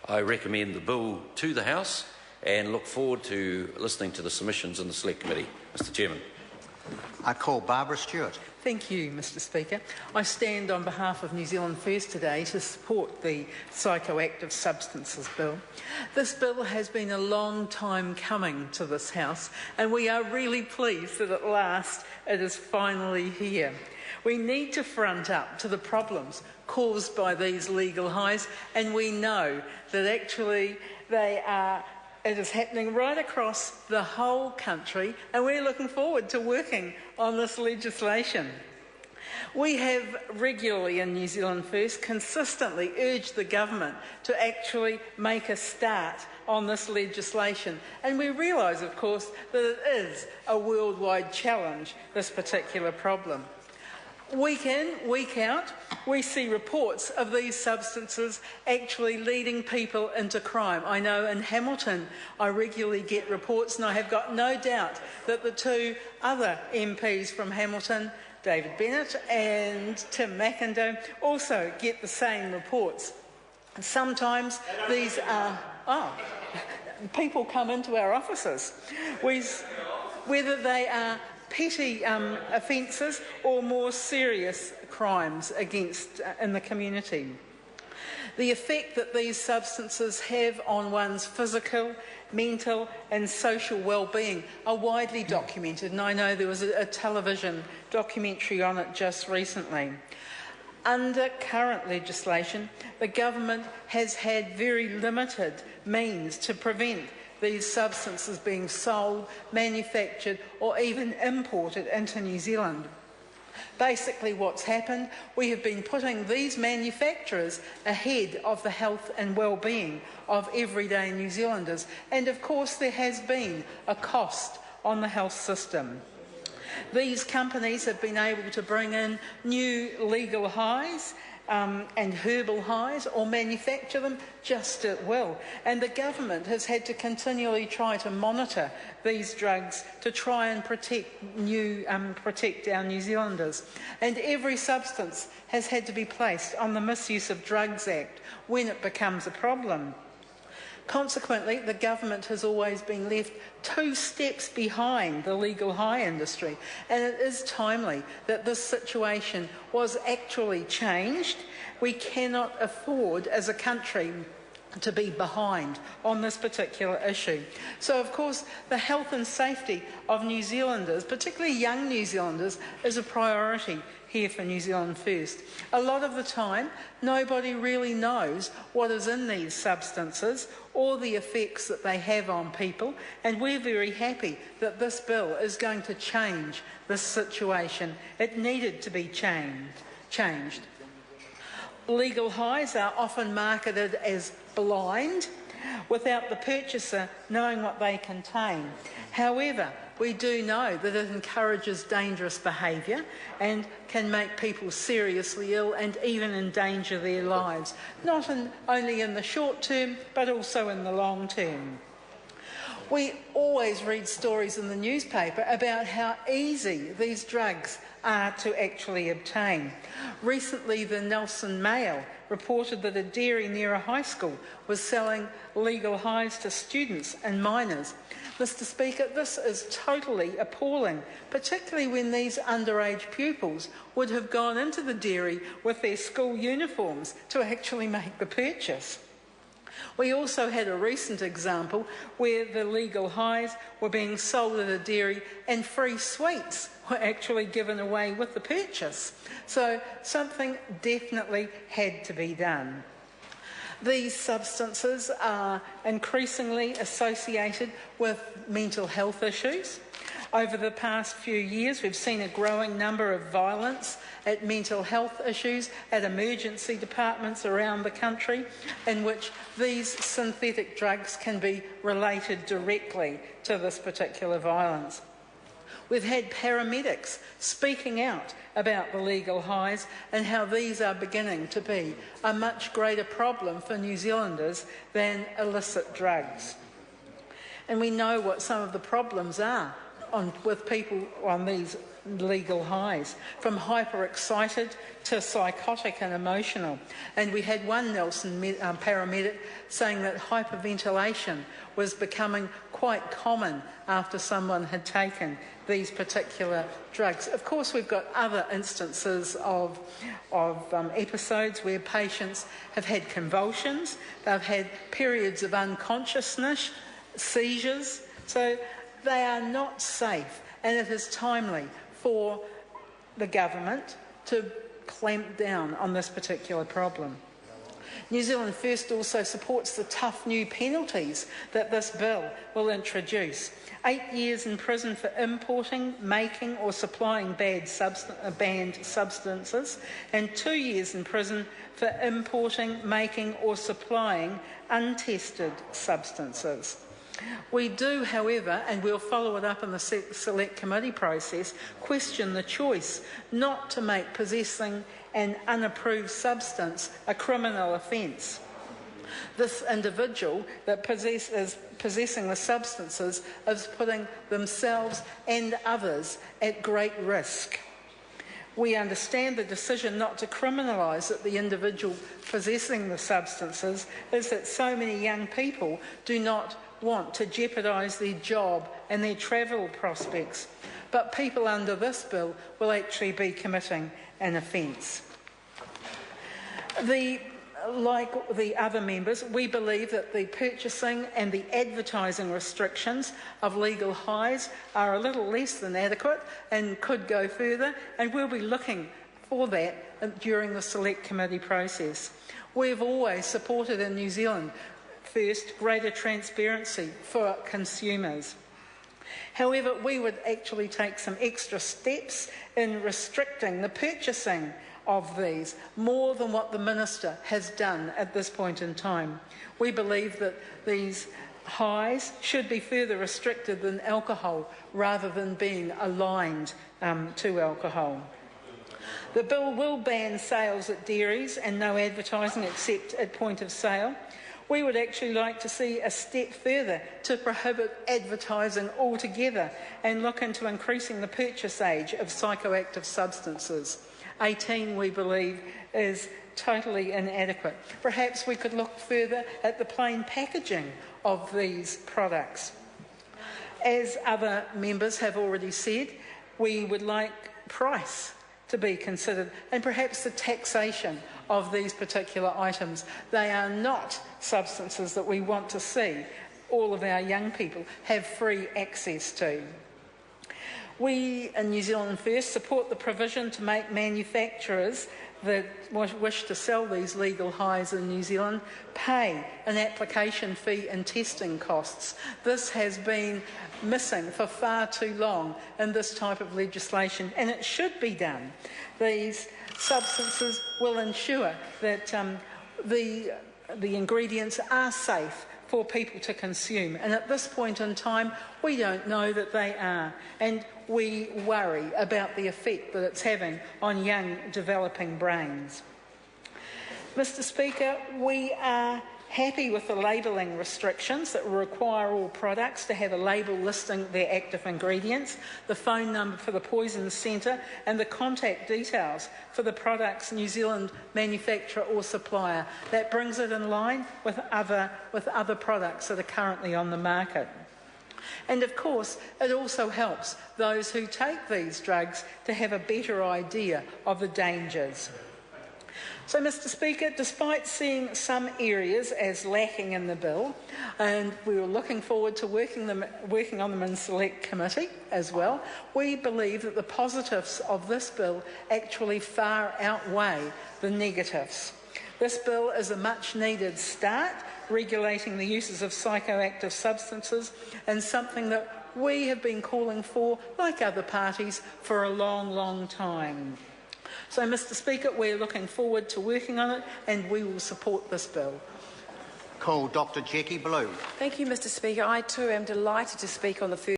I recommend the bill to the House and look forward to listening to the submissions in the Select Committee. Mr Chairman. I call Barbara Stewart. Thank you, Mr Speaker. I stand on behalf of New Zealand First today to support the Psychoactive Substances Bill. This bill has been a long time coming to this House, and we are really pleased that at last it is finally here. We need to front up to the problems caused by these legal highs, and we know that actually it is happening right across the whole country, and we're looking forward to working on this legislation. We have regularly in New Zealand First consistently urged the government to actually make a start on this legislation, and we realise, of course, that it is a worldwide challenge, this particular problem. Week in, week out, we see reports of these substances actually leading people into crime. I know in Hamilton I regularly get reports, and I have got no doubt that the two other MPs from Hamilton, David Bennett and Tim McIndoe, also get the same reports. Sometimes these are... people come into our offices. Whether they are petty offences or more serious crimes against in the community. The effect that these substances have on one's physical, mental and social well-being are widely documented, and I know there was a television documentary on it just recently. Under current legislation, the government has had very limited means to prevent these substances being sold, manufactured or even imported into New Zealand. Basically what's happened, we have been putting these manufacturers ahead of the health and well-being of everyday New Zealanders, and of course there has been a cost on the health system. These companies have been able to bring in new legal highs and herbal highs, or manufacture them just at will. And the government has had to continually try to monitor these drugs to try and protect our New Zealanders. And every substance has had to be placed on the Misuse of Drugs Act when it becomes a problem. Consequently, the government has always been left 2 steps behind the legal high industry, and it is timely that this situation was actually changed. We cannot afford as a country to be behind on this particular issue. So, of course, the health and safety of New Zealanders, particularly young New Zealanders, is a priority here for New Zealand First. A lot of the time, nobody really knows what is in these substances or the effects that they have on people, and we're very happy that this bill is going to change this situation. It needed to be changed. Legal highs are often marketed as blind, without the purchaser knowing what they contain. However, we do know that it encourages dangerous behaviour and can make people seriously ill and even endanger their lives, not only in the short term, but also in the long term. We always read stories in the newspaper about how easy these drugs are to actually obtain. Recently, the Nelson Mail reported that a dairy near a high school was selling legal highs to students and minors. Mr Speaker, this is totally appalling, particularly when these underage pupils would have gone into the dairy with their school uniforms to actually make the purchase. We also had a recent example where the legal highs were being sold at a dairy and free sweets were actually given away with the purchase. So something definitely had to be done. These substances are increasingly associated with mental health issues. Over the past few years, we've seen a growing number of violence at mental health issues at emergency departments around the country, in which these synthetic drugs can be related directly to this particular violence. We've had paramedics speaking out about the legal highs and how these are beginning to be a much greater problem for New Zealanders than illicit drugs. And we know what some of the problems are. with people on these legal highs, from hyper-excited to psychotic and emotional. And we had one Nelson paramedic saying that hyperventilation was becoming quite common after someone had taken these particular drugs. Of course, we've got other instances of episodes where patients have had convulsions, they've had periods of unconsciousness, seizures, so they are not safe, and it is timely for the government to clamp down on this particular problem. New Zealand First also supports the tough new penalties that this bill will introduce. 8 years in prison for importing, making or supplying banned substances, and 2 years in prison for importing, making or supplying untested substances. We do, however, and we'll follow it up in the Select Committee process, question the choice not to make possessing an unapproved substance a criminal offence. This individual that is possessing the substances is putting themselves and others at great risk. We understand the decision not to criminalise that the individual possessing the substances is that so many young people do not want to jeopardise their job and their travel prospects. But people under this bill will actually be committing an offence. Like the other members, we believe that the purchasing and the advertising restrictions of legal highs are a little less than adequate and could go further, and we'll be looking for that during the Select Committee process. We've always supported in New Zealand First greater transparency for consumers. However, we would actually take some extra steps in restricting the purchasing of these, more than what the Minister has done at this point in time. We believe that these highs should be further restricted than alcohol, rather than being aligned to alcohol. The bill will ban sales at dairies and no advertising except at point of sale. We would actually like to see a step further to prohibit advertising altogether and look into increasing the purchase age of psychoactive substances. 18, we believe, is totally inadequate. Perhaps we could look further at the plain packaging of these products. As other members have already said, we would like price to be considered, and perhaps the taxation of these particular items. They are not substances that we want to see all of our young people have free access to. We in New Zealand First support the provision to make manufacturers that wish to sell these legal highs in New Zealand pay an application fee and testing costs. This has been missing for far too long in this type of legislation, and it should be done. These substances will ensure that the ingredients are safe for people to consume, and at this point in time we don't know that they are, and we worry about the effect that it's having on young developing brains. Mr. Speaker, we are happy with the labelling restrictions that will require all products to have a label listing their active ingredients, the phone number for the Poisons Centre and the contact details for the product's New Zealand manufacturer or supplier. That brings it in line with other products that are currently on the market. And of course, it also helps those who take these drugs to have a better idea of the dangers. So, Mr. Speaker, despite seeing some areas as lacking in the bill, and we were looking forward to working on them in Select Committee as well, we believe that the positives of this bill actually far outweigh the negatives. This bill is a much-needed start, regulating the uses of psychoactive substances, and something that we have been calling for, like other parties, for a long, long time. So, Mr. Speaker, we're looking forward to working on it, and we will support this bill. Call Dr. Jackie Blue. Thank you, Mr. Speaker. I too am delighted to speak on the first